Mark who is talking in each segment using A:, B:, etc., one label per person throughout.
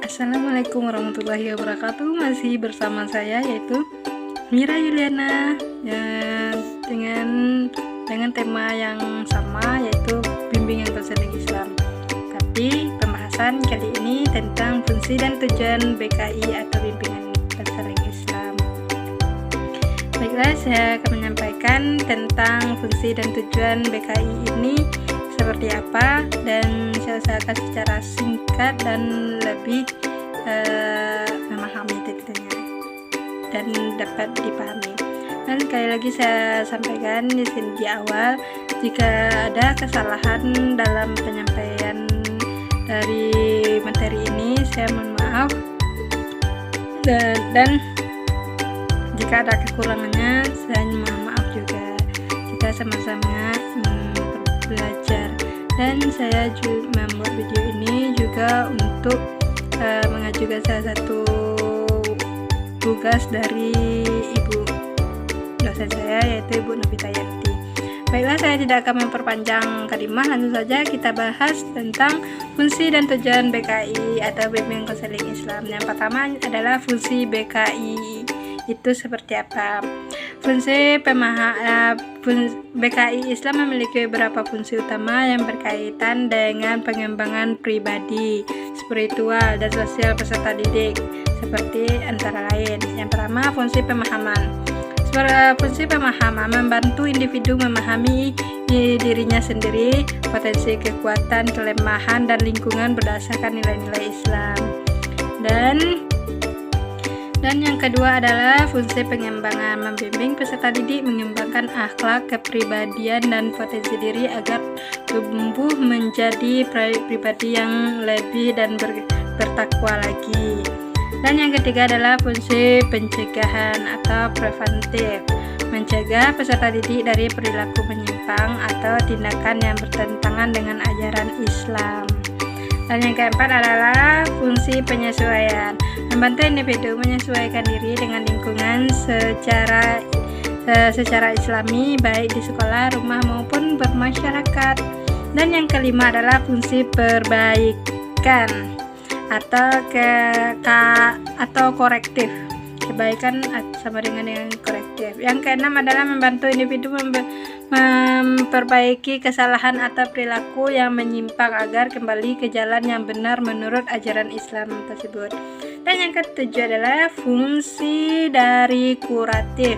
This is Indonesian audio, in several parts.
A: Assalamualaikum warahmatullahi wabarakatuh. Masih bersama saya yaitu Mira Yuliana ya, dengan tema yang sama yaitu bimbingan konseling Islam. Tapi pembahasan kali ini tentang fungsi dan tujuan BKI atau bimbingan konseling Islam. Baiklah, saya akan menyampaikan tentang fungsi dan tujuan BKI ini seperti apa, dan saya usahakan secara singkat dan lebih memahami tentunya dan dapat dipahami. Dan sekali lagi saya sampaikan di sini di awal, jika ada kesalahan dalam penyampaian dari materi ini, saya mohon maaf, dan jika ada kekurangannya saya mohon maaf juga. Kita sama-sama belajar, dan saya juga membuat video ini juga untuk mengajukan salah satu tugas dari ibu dosen saya, yaitu Ibu Novita Yanti. Baiklah, saya tidak akan memperpanjang kalimah, langsung saja kita bahas tentang fungsi dan tujuan BKI atau bimbingan konseling Islam. Yang pertama adalah fungsi BKI itu seperti apa. Fungsi BKI Islam memiliki beberapa fungsi utama yang berkaitan dengan pengembangan pribadi, spiritual, dan sosial peserta didik, seperti antara lain. Yang pertama, fungsi pemahaman. Fungsi pemahaman membantu individu memahami dirinya sendiri, potensi, kekuatan, kelemahan, dan lingkungan berdasarkan nilai-nilai Islam. Dan yang kedua adalah fungsi pengembangan, membimbing peserta didik mengembangkan akhlak, kepribadian, dan potensi diri agar tumbuh menjadi pribadi yang lebih dan bertakwa lagi. Dan yang ketiga adalah fungsi pencegahan atau preventif, mencegah peserta didik dari perilaku menyimpang atau tindakan yang bertentangan dengan ajaran Islam. Dan yang keempat adalah fungsi penyesuaian, membantu individu menyesuaikan diri dengan lingkungan secara Islami, baik di sekolah, rumah, maupun bermasyarakat. Dan yang kelima adalah fungsi perbaikan atau korektif. Kebaikan sama dengan korektif. Yang keenam adalah membantu individu memperbaiki kesalahan atau perilaku yang menyimpang agar kembali ke jalan yang benar menurut ajaran Islam tersebut. Dan yang ketujuh adalah fungsi dari kuratif,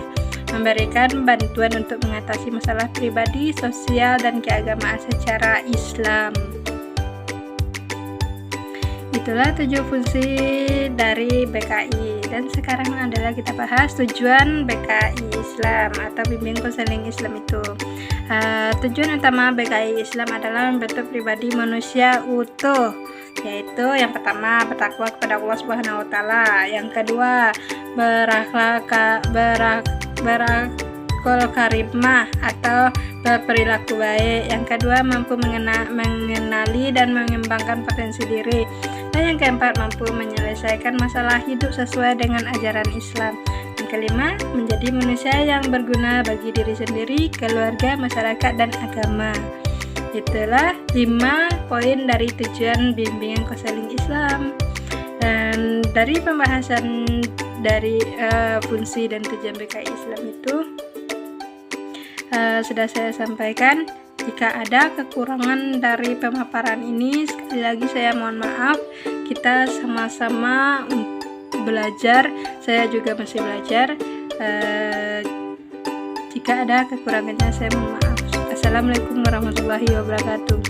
A: memberikan bantuan untuk mengatasi masalah pribadi, sosial, dan keagamaan secara Islam. Itulah 7 fungsi dari BKI. Dan sekarang adalah kita bahas tujuan BKI Islam atau bimbingan konseling Islam itu. Tujuan utama BKI Islam adalah membentuk pribadi manusia utuh, yaitu yang pertama bertakwa kepada Allah Subhanahu wa taala, yang kedua berakhlak karimah atau berperilaku baik, yang kedua mampu mengenali dan mengembangkan potensi diri, dan yang keempat mampu menyelesaikan masalah hidup sesuai dengan ajaran Islam, yang kelima menjadi manusia yang berguna bagi diri sendiri, keluarga, masyarakat, dan agama. Itulah 5 poin dari tujuan bimbingan konseling Islam. Dan dari pembahasan dari fungsi dan tujuan BKI Islam itu sudah saya sampaikan. Jika ada kekurangan dari pemaparan ini, sekali lagi saya mohon maaf. Kita sama-sama belajar, saya juga masih belajar. Jika ada kekurangannya saya mohon maaf. Assalamualaikum warahmatullahi wabarakatuh.